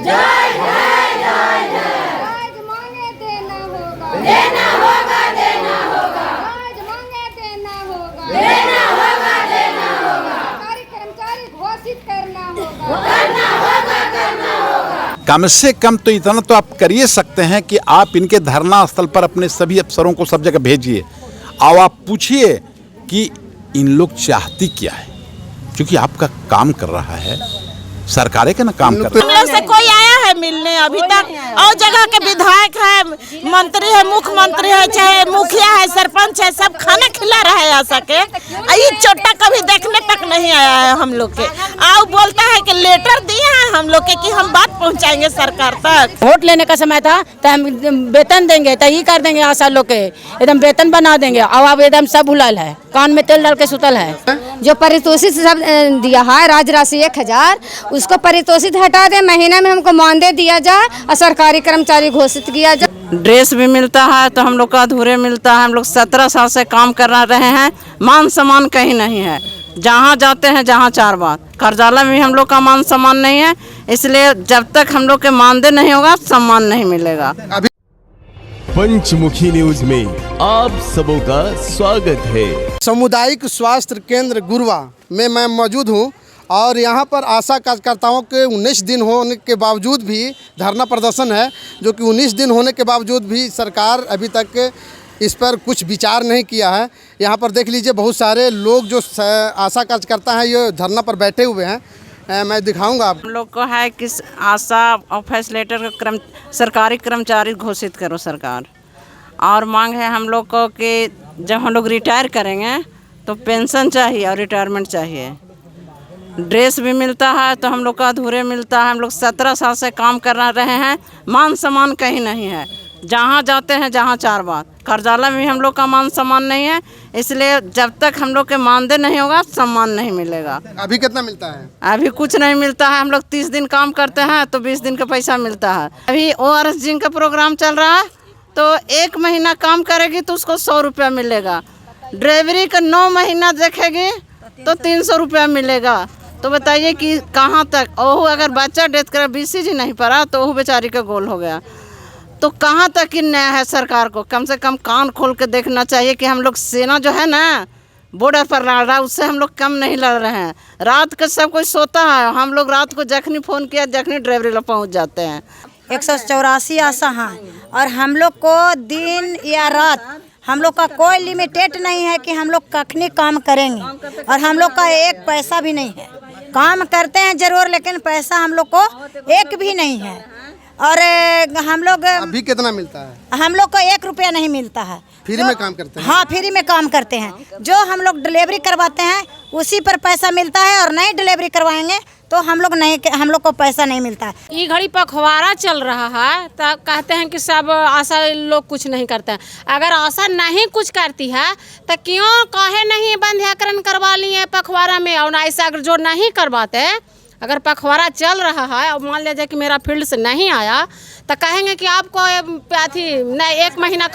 जय जय जय जय। आज मांगे देना होगा, देना होगा, देना होगा, आज मांगे देना होगा, देना होगा, देना होगा, सरकारी कर्मचारी घोषित करना होगा, करना होगा, करना होगा। कम से कम तो इतना तो आप कर ही सकते हैं कि आप इनके धरना स्थल पर अपने सभी अफसरों को सब जगह भेजिए और आप पूछिए कि इन लोग चाहती क्या है, क्योंकि आपका काम कर रहा है सरकार के ना काम कर रहा है। हम लोग से कोई आया है मिलने अभी तक? और जगह के विधायक है, मंत्री है, मुख्यमंत्री है, चाहे मुखिया है, सरपंच है, सब खाना खिला रहा है आ सके। ये छोटा कभी देखने तक नहीं आया है हम लोग के। आओ बोलता है कि लेटर दिए हैं हम लोग के कि हम बात पहुंचाएंगे सरकार तक। वोट लेने का समय था तो हम वेतन देंगे तो ये कर देंगे आशा लोग के, एकदम वेतन बना देंगे। अब एकदम सब भुलाल है, कान में तेल डाल के सुतल है। जो पारितोषिक सब दिया है राज राशि 1000, उसको पारितोषिक हटा दे, महीना में हमको मानदेय दिया जाए और सरकारी कर्मचारी घोषित किया जाए। ड्रेस भी मिलता है तो हम लोग का अधूरे मिलता है। हम लोग 17 साल से काम कर रहे हैं, मान सम्मान कहीं नहीं है। जहाँ जाते हैं जहाँ 4 बात, कर्जाला में भी हम लोग का मान सम्मान नहीं है। इसलिए जब तक हम लोग के मानदेय नहीं होगा सम्मान नहीं मिलेगा। पंचमुखी न्यूज में आप सबों का स्वागत है। सामुदायिक स्वास्थ्य केंद्र गुरवा में मैं मौजूद हूं और यहां पर आशा कार्यकर्ताओं के 19 दिन होने के बावजूद भी धरना प्रदर्शन है, जो कि 19 दिन होने के बावजूद भी सरकार अभी तक इस पर कुछ विचार नहीं किया है। यहां पर देख लीजिए बहुत सारे लोग जो आशा कार्यकर्ता हैं ये धरना पर बैठे हुए हैं, मैं दिखाऊंगा आप हम लोग को है कि आशा और फैसिलेटर का सरकारी कर्मचारी घोषित करो सरकार। और मांग है हम लोग को कि जब हम लोग रिटायर करेंगे तो पेंशन चाहिए और रिटायरमेंट चाहिए। ड्रेस भी मिलता है तो हम लोग का अधूरे मिलता है। हम लोग 17 साल से काम कर रहे हैं, मान सम्मान कहीं नहीं है। जहाँ जाते हैं जहाँ 4 बात, कर्जाला में भी हम लोग का मान सम्मान नहीं है। इसलिए जब तक हम लोग के मानदेय नहीं होगा सम्मान नहीं मिलेगा। अभी कितना मिलता है? अभी कुछ नहीं मिलता है। हम लोग 30 दिन काम करते हैं तो 20 दिन का पैसा मिलता है। अभी ORS जिंक का प्रोग्राम चल रहा है तो 1 महीना काम करेगी तो उसको 100 रुपया मिलेगा। ड्राइवरी का 9 महीना देखेगी तो 300 रुपया मिलेगा। तो बताइए कि कहाँ तक। ओह अगर बच्चा डेथ करा BCG नहीं पड़ा तो वो बेचारी का गोल हो गया। तो कहाँ तक ही न्याय है सरकार को? कम से कम कान खोल के देखना चाहिए कि हम लोग सेना जो है ना बॉर्डर पर लड़ रहा है, उससे हम लोग कम नहीं लड़ रहे हैं। रात को सब कोई सोता है, हम लोग रात को जखनी फ़ोन किया जखनी ड्राइवरी लोग पहुँच जाते हैं। 184 आशा हैं और हम लोग को दिन या रात हम लोग का कोई लिमिटेड नहीं है कि हम लोग कखनी काम करेंगे। और हम लोग का एक पैसा भी नहीं है। काम करते हैं जरूर लेकिन पैसा हम लोग को एक भी नहीं है। और हम लोग अभी कितना मिलता है? हम लोग को 1 रुपया नहीं मिलता है। फ्री में काम करते हैं? हाँ फ्री में काम करते हैं। जो हम लोग डिलीवरी करवाते हैं उसी पर पैसा मिलता है और नहीं डिलीवरी करवाएंगे तो हम लोग को पैसा नहीं मिलता है। ये घड़ी पखवाड़ा चल रहा है तो कहते हैं कि सब आशा लोग कुछ नहीं करते हैं। अगर आशा नहीं कुछ करती है तो क्यों काहे नहीं बंध्याकरण करवा लिए पखवाड़ा में? और ऐसा अगर जो नहीं करवाते, अगर पखवाड़ा चल रहा है और मान लीजिए कि मेरा फील्ड से नहीं आया तो कहेंगे कि आपको अथी नहीं 1 महीना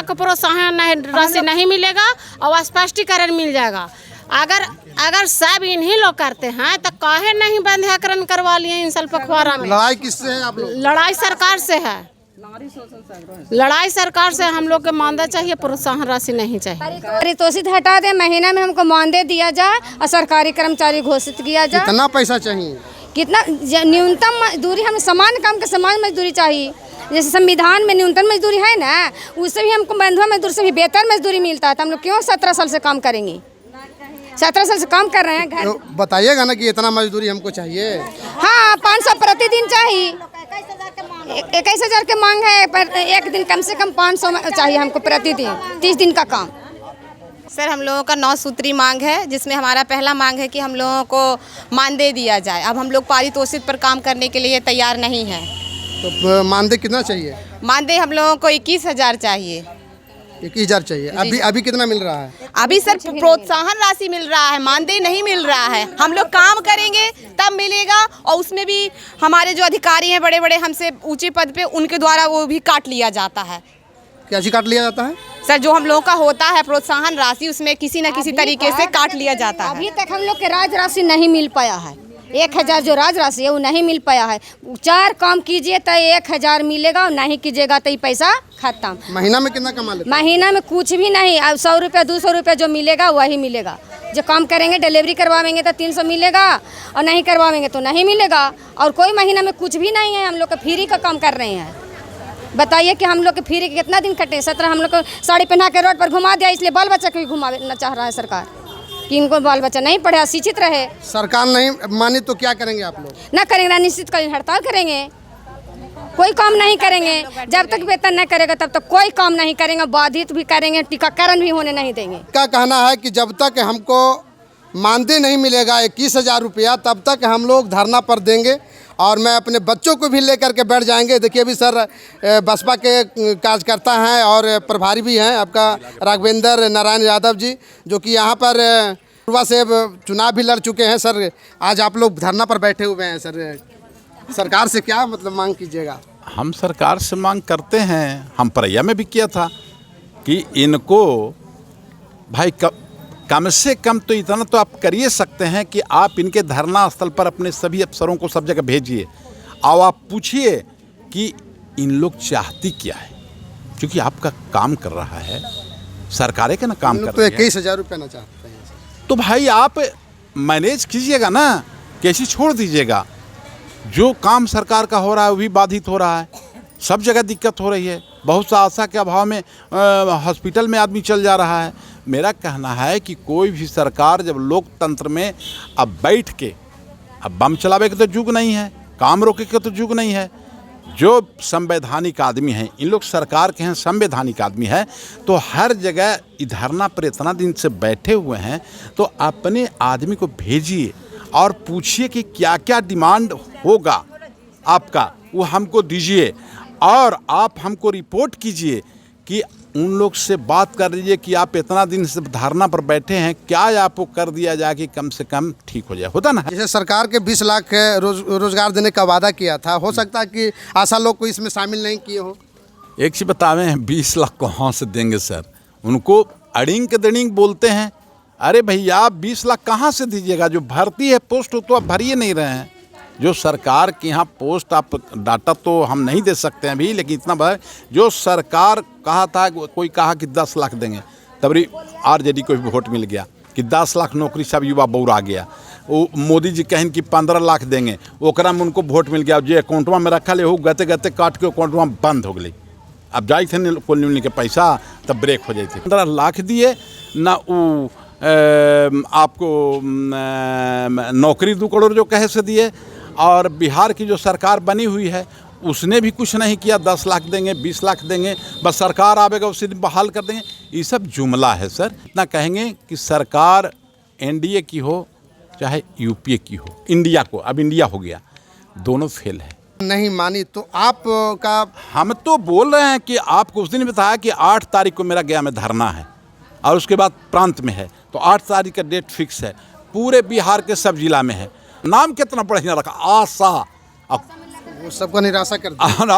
का प्रोत्साहन राशि नहीं मिलेगा और स्पष्टीकरण मिल जाएगा। अगर सब इन्हीं लोग करते हैं तो काहे नहीं बंध्याकरण करवा लिए इन साल पखवाड़ा में? लड़ाई किससे है आप लोग? लड़ाई सरकार से है। लड़ाई सरकार से। हम लोग के मानदेय चाहिए, प्रोत्साहन राशि नहीं चाहिए। पारितोषिक हटा दे, महीना में हमको मानदेय दिया जाए और सरकारी कर्मचारी घोषित किया जाए। कितना पैसा चाहिए? कितना न्यूनतम मजदूरी, हमें समान काम के समान मजदूरी चाहिए। जैसे संविधान में न्यूनतम मजदूरी है ना, उससे भी हमको बंधुआ मजदूर से भी बेहतर मजदूरी मिलता है। तो हम लोग क्यों 17 साल से काम करेंगे? 17 साल से काम कर रहे हैं। घर बताइएगा ना कि इतना मजदूरी हमको चाहिए। हाँ 500 प्रतिदिन चाहिए। 21,000 के मांग है पर एक दिन कम से कम 500 चाहिए हमको प्रतिदिन, 30 दिन का काम। सर हम लोगों का 9 सूत्री मांग है, जिसमें हमारा पहला मांग है कि हम लोगों को मानदेय दिया जाए। अब हम लोग पारितोषिक पर काम करने के लिए तैयार नहीं हैं। तो मानदेय कितना चाहिए? मानदेय हम लोगों को 21,000 चाहिए। 21,000 चाहिए। अभी कितना मिल रहा है? अभी सर प्रोत्साहन राशि मिल रहा है, मानदेय नहीं मिल रहा है। हम लोग काम करेंगे तब मिलेगा। और उसमें भी हमारे जो अधिकारी हैं बड़े बड़े हमसे ऊंचे पद पे, उनके द्वारा वो भी काट लिया जाता है। क्या जी काट लिया जाता है? सर जो हम लोगों का होता है प्रोत्साहन राशि, उसमें किसी न किसी तरीके से काट लिया जाता है। अभी तक हम लोग के राज राशि नहीं मिल पाया है। 1000 जो राज राशि है वो नहीं मिल पाया है। 4 काम कीजिए तो 1000 मिलेगा और नहीं कीजिएगा तो ये पैसा खत्म। महीना में कितना कमा लेते? महीना में कुछ भी नहीं, अब 100 रुपया 200 रुपया जो मिलेगा वही मिलेगा। जो काम करेंगे डिलीवरी करवाएंगे तो 300 मिलेगा और नहीं करवाएंगे तो नहीं मिलेगा। और कोई महीना में कुछ भी नहीं है, हम लोग का फ्री का काम कर रहे हैं। बताइए कि हम लोग के फ्री के कितना दिन कटे? 17 हम लोग को साड़ी पहना के रोड पर घुमा दिया, इसलिए बाल बच्चा को भी घुमाना चाह रहा है सरकार कि इनको बाल बच्चा नहीं पढ़े, शिक्षित रहे। सरकार नहीं मानी तो क्या करेंगे आप लोग? ना करेंगे, निश्चितकालीन हड़ताल करेंगे, कोई काम नहीं करेंगे। जब तक वेतन नहीं करेगा तब तक कोई काम नहीं करेंगे, बाधित भी करेंगे, टीकाकरण भी होने नहीं देंगे। क्या कहना है कि जब तक हमको मानदेय नहीं मिलेगा 21,000 रुपया तब तक हम लोग धरना पर देंगे और मैं अपने बच्चों को भी लेकर के बैठ जाएंगे। देखिए अभी सर बसपा के कार्यकर्ता हैं और प्रभारी भी हैं आपका राघवेंद्र नारायण यादव जी, जो कि यहाँ पर पूर्वा से चुनाव भी लड़ चुके हैं। सर आज आप लोग धरना पर बैठे हुए हैं, सर सरकार से क्या मतलब मांग कीजिएगा? हम सरकार से मांग करते हैं, हम परैया में भी किया था कि इनको भाई कम से कम तो इतना तो आप कर ही सकते हैं कि आप इनके धरना स्थल पर अपने सभी अफसरों को सब जगह भेजिए और आप पूछिए कि इन लोग चाहती क्या है, क्योंकि आपका काम कर रहा है सरकार के ना काम कर तो 21,000 रुपये ना चाहते हैं। तो भाई आप मैनेज कीजिएगा ना, कैसे छोड़ दीजिएगा। जो काम सरकार का हो रहा है वो भी बाधित हो रहा है, सब जगह दिक्कत हो रही है। बहुत सा आशा के अभाव में हॉस्पिटल में आदमी चल जा रहा है। मेरा कहना है कि कोई भी सरकार जब लोकतंत्र में अब बैठ के, अब बम चलावे के तो युग नहीं है, काम रोके के तो युग नहीं है। जो संवैधानिक आदमी हैं, इन लोग सरकार के हैं, संवैधानिक आदमी है, तो हर जगह धरना पर इतना दिन से बैठे हुए हैं तो अपने आदमी को भेजिए और पूछिए कि क्या क्या डिमांड होगा आपका, वो हमको दीजिए और आप हमको रिपोर्ट कीजिए कि उन लोग से बात कर लीजिए कि आप इतना दिन से धरना पर बैठे हैं, क्या आपको कर दिया जाए कि कम से कम ठीक हो जाए। होता ना, जैसे सरकार के 20 लाख रोजगार देने का वादा किया था, हो सकता है कि आशा लोग को इसमें शामिल नहीं किए हो। एक चीज़ बतावे, 20 लाख कहाँ से देंगे सर? उनको अड़िंग के दड़िंग बोलते हैं। अरे भैया आप 20 लाख कहाँ से दीजिएगा? जो भर्ती है पोस्ट तो आप भरिए नहीं रहे हैं। जो सरकार के यहाँ पोस्ट, आप डाटा तो हम नहीं दे सकते हैं अभी, लेकिन इतना भर जो सरकार कहा था, कोई कहा कि 10 लाख देंगे, तभी आरजेडी को भी वोट मिल गया कि 10 लाख नौकरी सब युवा बौर आ गया। वो मोदी जी कहें कि 15 लाख देंगे, ओकरा में उनको वोट मिल गया। जो अकाउंटवा में रखा ले वो गते गते काट के अकाउंटवा बंद हो गई। अब जाए थे कोल के पैसा तब ब्रेक हो जाती। 15 लाख दिए ना, वो आपको नौकरी 2 करोड़ जो कहे से दिए। और बिहार की जो सरकार बनी हुई है उसने भी कुछ नहीं किया। 10 लाख देंगे, 20 लाख देंगे, बस सरकार आवेगा उसी दिन बहाल कर देंगे। ये सब जुमला है सर। इतना कहेंगे कि सरकार एनडीए की हो चाहे यूपीए की हो, इंडिया को, अब इंडिया हो गया, दोनों फेल है। नहीं मानी तो आपका, हम तो बोल रहे हैं कि आपको उस दिन बताया कि 8 तारीख को मेरा गया में धरना है और उसके बाद प्रांत में है, तो 8 तारीख का डेट फिक्स है। पूरे बिहार के सब जिला में है। नाम कितना बढ़िया रखा, आशा। वो सबको निराशा कर दिया।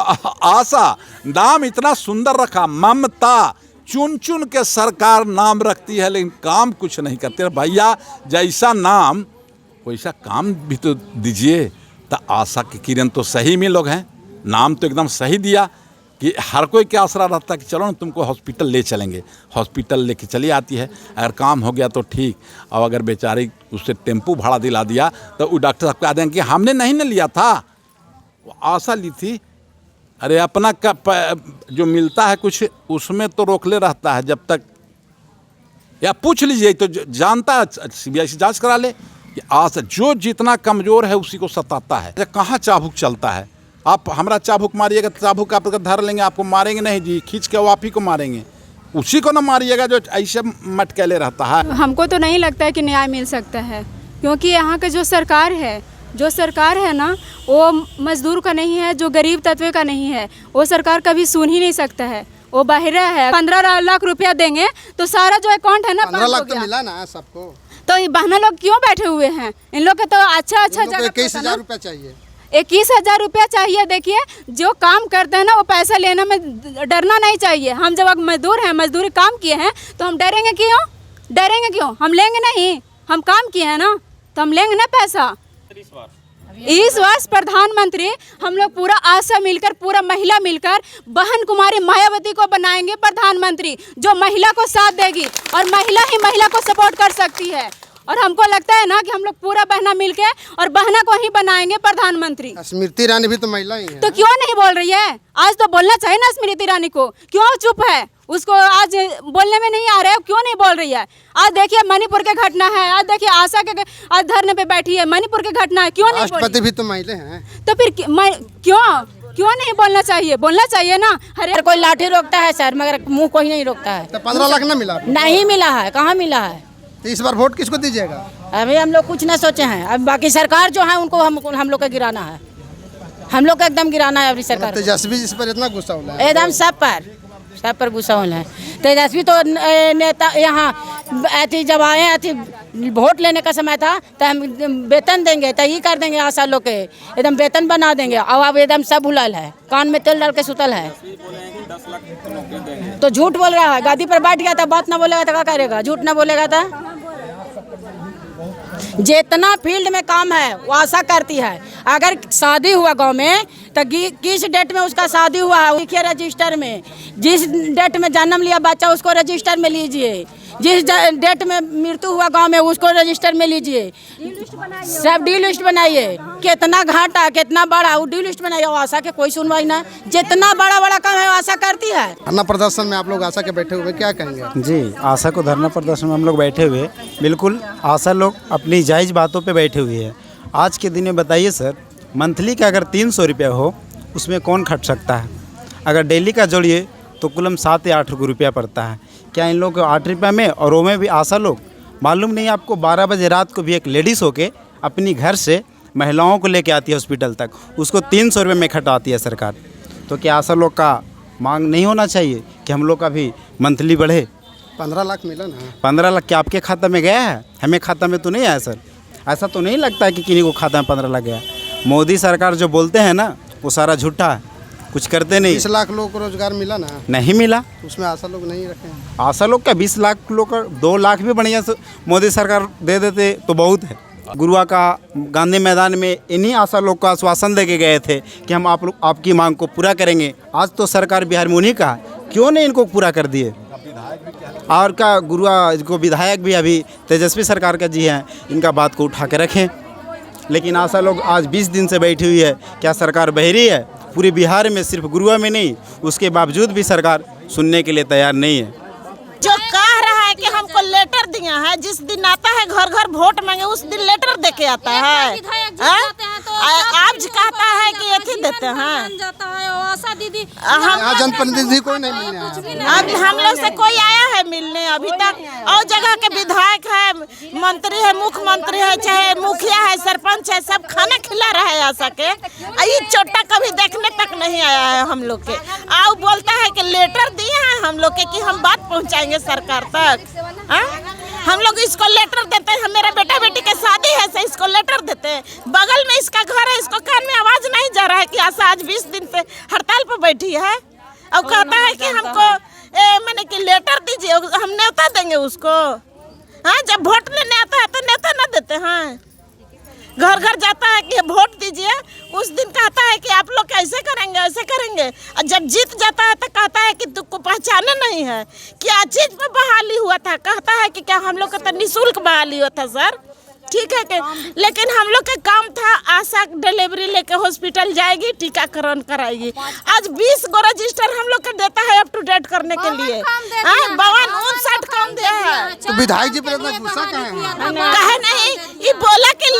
आशा नाम इतना सुंदर रखा, ममता। चुन चुन के सरकार नाम रखती है लेकिन काम कुछ नहीं करते। भैया जैसा नाम वैसा काम भी तो दीजिए। तो आशा की किरण तो सही में लोग हैं, नाम तो एकदम सही दिया कि हर कोई क्या आसरा रहता है कि चलो ना तुमको हॉस्पिटल ले चलेंगे। हॉस्पिटल लेके चली आती है, अगर काम हो गया तो ठीक, और अगर बेचारी उससे टेम्पू भाड़ा दिला दिया तो वो डॉक्टर साहब कह देंगे कि हमने नहीं न लिया था, वो आशा ली थी। अरे अपना जो मिलता है कुछ उसमें तो रोकले रहता है जब तक, या पूछ लीजिए तो जानता है, CBI से जाँच करा ले कि आशा जो जितना कमज़ोर है उसी को सताता है। कहाँ चाबुक चलता है? आप हमारा चाबुक मारिएगा तो चाबुक आप धर लेंगे, आपको मारेंगे नहीं जी, खींच के वो आप ही को मारेंगे। उसी को ना मारिएगा जो ऐसे मटकेले रहता है। हमको तो नहीं लगता है कि न्याय मिल सकता है, क्योंकि यहाँ का जो सरकार है ना, वो मजदूर का नहीं है, जो गरीब तत्व का नहीं है, वो सरकार कभी सुन ही नहीं सकता है। वो बहिरा है। 15 लाख रुपया देंगे तो सारा जो अकाउंट है ना 15 लाख तो मिला ना सबको। तो ये बहना लोग क्यों बैठे हुए हैं? इन लोग का तो अच्छा जगह 21,000 रुपया चाहिए। 21,000 रुपया चाहिए। देखिए जो काम करते हैं ना वो पैसा लेने में डरना नहीं चाहिए। हम जब मजदूर हैं, मजदूरी काम किए हैं तो हम डरेंगे क्यों? हम लेंगे नहीं, हम काम किए हैं ना तो हम लेंगे ना पैसा। इस वर्ष प्रधानमंत्री हम लोग पूरा आशा मिलकर, पूरा महिला मिलकर बहन कुमारी मायावती को बनाएंगे प्रधानमंत्री, जो महिला को साथ देगी और महिला ही महिला को सपोर्ट कर सकती है। और हमको लगता है ना कि हम लोग पूरा बहना मिलके और बहना को ही बनाएंगे प्रधानमंत्री। स्मृति ईरानी भी तो महिला ही है। तो क्यों नहीं बोल रही है? आज तो बोलना चाहिए ना स्मृति ईरानी को, क्यों चुप है? उसको आज बोलने में नहीं आ रहा है, क्यों नहीं बोल रही है? आज देखिए मणिपुर के घटना है, आज देखिए आशा के आज धरने पे बैठी है, मणिपुर के घटना है, क्यों नहीं? राष्ट्रपति भी तो महिला हैं। तो फिर क्यों नहीं बोलना चाहिए? बोलना चाहिए ना। हर कोई लाठी रोकता है सर, मगर मुंह कोई नहीं रोकता है। तो 15 लाख ना मिला? नहीं मिला है, कहाँ मिला है? तो इस बार वोट किसको दीजिएगा? अभी हम लोग कुछ ना सोचे हैं, अब बाकी सरकार जो है उनको हम लोग का गिराना है, हम लोग का एकदम गिराना है अभी सरकार। तेजस्वी जिस पर इतना गुस्सा हो रहा है, एकदम सब पर गुस्सा होना है। तेजस्वी तो नेता यहाँ अति जब आए अति वोट लेने का समय था तो हम वेतन देंगे, तो ये कर देंगे आशा लोग के एकदम वेतन बना देंगे। अब एकदम सब भुलल है, कान में तेल डाल के सुतल है। तो झूठ बोल रहा है, गादी पर बैठ गया था, बात ना बोलेगा तो क्या करेगा? झूठ ना बोलेगा तो जितना फील्ड में काम है वो आशा करती है। अगर शादी हुआ गांव में तो किस डेट में उसका शादी हुआ है लिखिए रजिस्टर में, जिस डेट में जन्म लिया बच्चा उसको रजिस्टर में लीजिए, जिस डेट में मृत्यु हुआ गांव में उसको रजिस्टर में लीजिए, सब डी लिस्ट बनाइए। कितना घाटा कितना बड़ा वो डी लिस्ट बनाइए। आशा के कोई सुनवाई ना, जितना बड़ा बड़ा काम है आशा करती है। धरना प्रदर्शन में आप लोग आशा के बैठे हुए क्या कहेंगे? जी, आशा को धरना प्रदर्शन में हम लोग बैठे हुए, बिल्कुल आशा लोग अपनी जायज़ बातों पे बैठे हुए हैं। आज के दिन में बताइए सर, मंथली का अगर 300 रुपया हो उसमें कौन खट सकता है? अगर डेली का जोड़िए तो कुल 7 या 8 रुपया पड़ता है। क्या इन लोगों को 8 रुपये में, और वो में भी आशा लोग, मालूम नहीं आपको 12 बजे रात को भी एक लेडीज़ होके अपनी घर से महिलाओं को लेके आती है हॉस्पिटल तक, उसको 300 रुपये में खटाती है सरकार। तो क्या आशा लोग का मांग नहीं होना चाहिए कि हम लोग का भी मंथली बढ़े? 15 लाख मिला ना? 15 लाख क्या आपके खाता में गया है? हमें खाता में तो नहीं आया सर। ऐसा तो नहीं लगता है कि किसी को खाता में 15 लाख गया। मोदी सरकार जो बोलते हैं ना वो सारा झूठा है, कुछ करते नहीं। 20 लाख लोगों को रोजगार मिला ना? नहीं मिला। उसमें आशा लोग नहीं रखे। आशा लोग का 20 लाख लोग का 2 लाख भी बढ़िया से मोदी सरकार दे देते तो बहुत है। गुरुआ का गांधी मैदान में इन्हीं आशा लोग को आश्वासन दे के गए थे कि हम आप लोग आपकी मांग को पूरा करेंगे। आज तो सरकार बिहार में उन्हीं का है, क्यों नहीं इनको पूरा कर दिए? और का गुरुआ इसको विधायक भी अभी तेजस्वी सरकार का जी हैं, इनका बात को उठा के रखें। लेकिन आशा लोग आज 20 दिन से बैठी हुई है। क्या सरकार बहरी है? पूरे बिहार में, सिर्फ गुरुआ में नहीं, उसके बावजूद भी सरकार सुनने के लिए तैयार नहीं है। जो कह रहा है कि हमको लेटर दिया है, जिस दिन आता है घर घर वोट मांगे उस दिन लेटर दे के आता है। आज कहता है कि ये देते हैं, यहाँ जनप्रतिनिधि कोई नहीं मिलने आया। अब हम लोग से कोई आया है मिलने अभी तक? और जगह के विधायक है, मंत्री है, मुख्यमंत्री है, चाहे मुखिया है, सरपंच है, सब खाना खिला रहा है आशा के। ये छोटा कभी देखने तक नहीं आया है हम लोग के। आओ बोलता है कि लेटर दिए हैं हम लोग के कि हम बात पहुँचाएंगे सरकार तक। हम लोग इसको लेटर देते हैं, मेरा बेटा बेटी के शादी है से इसको लेटर देते हैं। बगल में इसका घर है, इसको कान में आवाज नहीं जा रहा है कि आशा आज 20 दिन से हड़ताल पर बैठी है और कहता है कि हमको मैंने कि लेटर दीजिए, हम न्योता देंगे उसको। हाँ, जब वोट लेने आता है तो न्योता ना देते हैं। घर घर जाता है कि वोट दीजिए, उस दिन कहता है कि आप लोग ऐसे करेंगे ऐसे करेंगे, और जब जीत जाता है तो कहता है कि तुमको पहचाने नहीं है। क्या चीज़ पर बहाली हुआ था? कहता है कि क्या हम लोग का तो निःशुल्क बहाली हुआ था सर, ठीक है कि, लेकिन हम लोग का काम था आशा डिलीवरी लेके हॉस्पिटल जाएगी, टीकाकरण कराएगी। आज 20 गो रजिस्टर हम लोग का देता है अप टू डेट करने के लिए। 52 काम दिया है। तो विधायक जी पर इतना गुस्सा कहे नहीं, ये बोला कि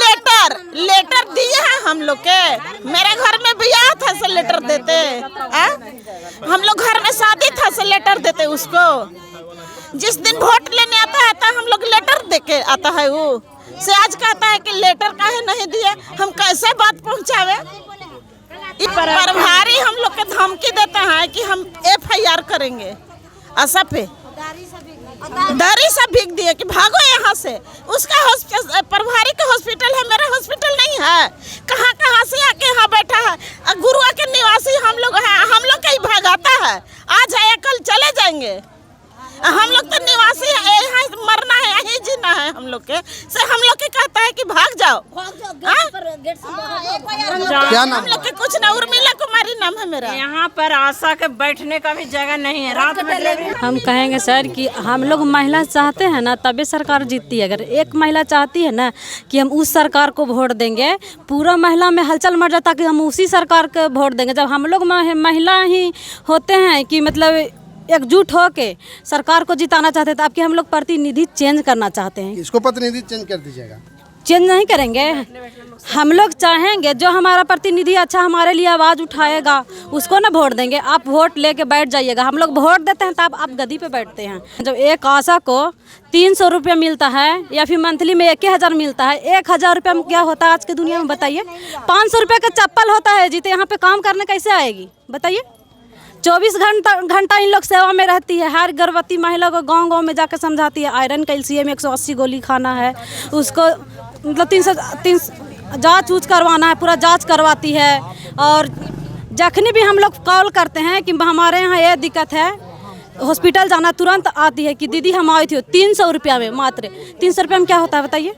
लेटर दिए हैं हम लोग के। मेरे घर में ब्याह था से लेटर देते, हम लोग घर में शादी था से लेटर देते उसको। जिस दिन वोट लेने आता है तो हम लोग लेटर दे के आता है वो से। आज कहता है कि लेटर काहे नहीं दिए, हम कैसे बात पहुंचावे? प्रभारी हम लोग के धमकी देता है कि हम FIR करेंगे आशा पे। दरी से भीग दिए कि भागो यहाँ से। उसका प्रभारी का हॉस्पिटल है, मेरा हॉस्पिटल नहीं है। कहाँ से आके यहाँ बैठा है। गुरुआ के निवासी हम लोग हैं, हम लोग का ही भागाता है। आज आया कल चले जाएंगे। हम लोग तो निवासी है, यहाँ मरना है, यहीं जीना है हम लोग के। से हम लोग के कहता है कि भाग जाओ। क्या नाम हम लोग के कुछ ना, उर्मिला कुमारी नाम है मेरा। यहाँ पर आशा के बैठने का भी जगह नहीं है, रात में हम कहेंगे सर कि हम लोग महिला चाहते हैं ना तभी सरकार जीतती है। अगर एक महिला चाहती है ना कि हम उस सरकार को वोट देंगे, पूरा महिला में हलचल मच जाता कि हम उसी सरकार को वोट देंगे। जब हम लोग महिला ही होते हैं कि मतलब एकजुट हो के सरकार को जिताना चाहते हैं, तो आपके हम लोग प्रतिनिधि चेंज करना चाहते हैं। इसको प्रतिनिधि चेंज कर दीजिएगा। चेंज नहीं करेंगे, हम लोग चाहेंगे जो हमारा प्रतिनिधि अच्छा हमारे लिए आवाज़ उठाएगा उसको ना वोट देंगे। आप वोट लेके बैठ जाइएगा, हम लोग वोट देते हैं तब आप गद्दी पे बैठते हैं। जब एक आशा को 300 रुपये मिलता है या फिर मंथली में 1000 मिलता है, 1000 रुपये में क्या होता है आज के दुनिया में बताइए। 500 रुपये का चप्पल होता है जी, तो यहाँ पे काम करने कैसे आएगी बताइए। 24 घंटा इन लोग सेवा में रहती है। हर गर्भवती महिला को गांव में जाकर समझाती है आयरन कैल्शियम 180 गोली खाना है, उसको मतलब 300 जाँच ऊँच करवाना है, पूरा जाँच करवाती है। और जखनी भी हम लोग कॉल करते हैं कि हमारे यहाँ ये दिक्कत है, हॉस्पिटल जाना, तुरंत आती है कि दीदी हम आई थी। 300 रुपया में, मात्र 300 रुपया में क्या होता है बताइए।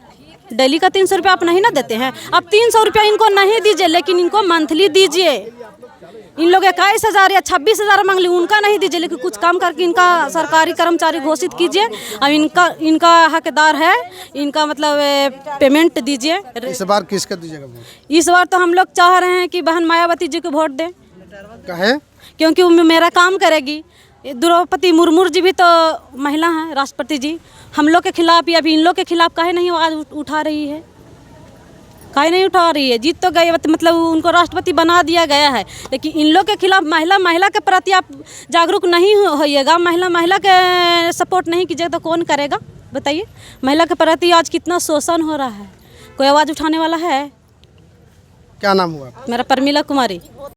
डेली का 300 रुपया आप नहीं ना देते हैं। अब 300 रुपया इनको नहीं दीजिए, लेकिन इनको मंथली दीजिए। इन लोग 21,000 या 26,000 मांग ली, उनका नहीं दीजिए, लेकिन कुछ काम करके इनका सरकारी कर्मचारी घोषित कीजिए। अब इनका हकदार है, इनका मतलब पेमेंट दीजिए। इस बार किसका दीजिएगा वोट? इस बार तो हम लोग चाह रहे हैं कि बहन मायावती जी को वोट दें। कहें? क्योंकि वो मेरा काम करेगी। द्रौपदी मुर्मू जी भी तो महिला हैं, राष्ट्रपति जी। हम लोग के खिलाफ या अभी इन लोग के खिलाफ काहे नहीं आवाज़ उठा रही है, काहे नहीं उठा रही है। जीत तो गए, मतलब उनको राष्ट्रपति बना दिया गया है, लेकिन इन लोग के खिलाफ महिला के प्रति आप जागरूक नहीं होइएगा, महिला के सपोर्ट नहीं कीजिएगा तो कौन करेगा बताइए। महिला के प्रति आज कितना शोषण हो रहा है, कोई आवाज़ उठाने वाला है? क्या नाम हुआ? मेरा परमिला कुमारी।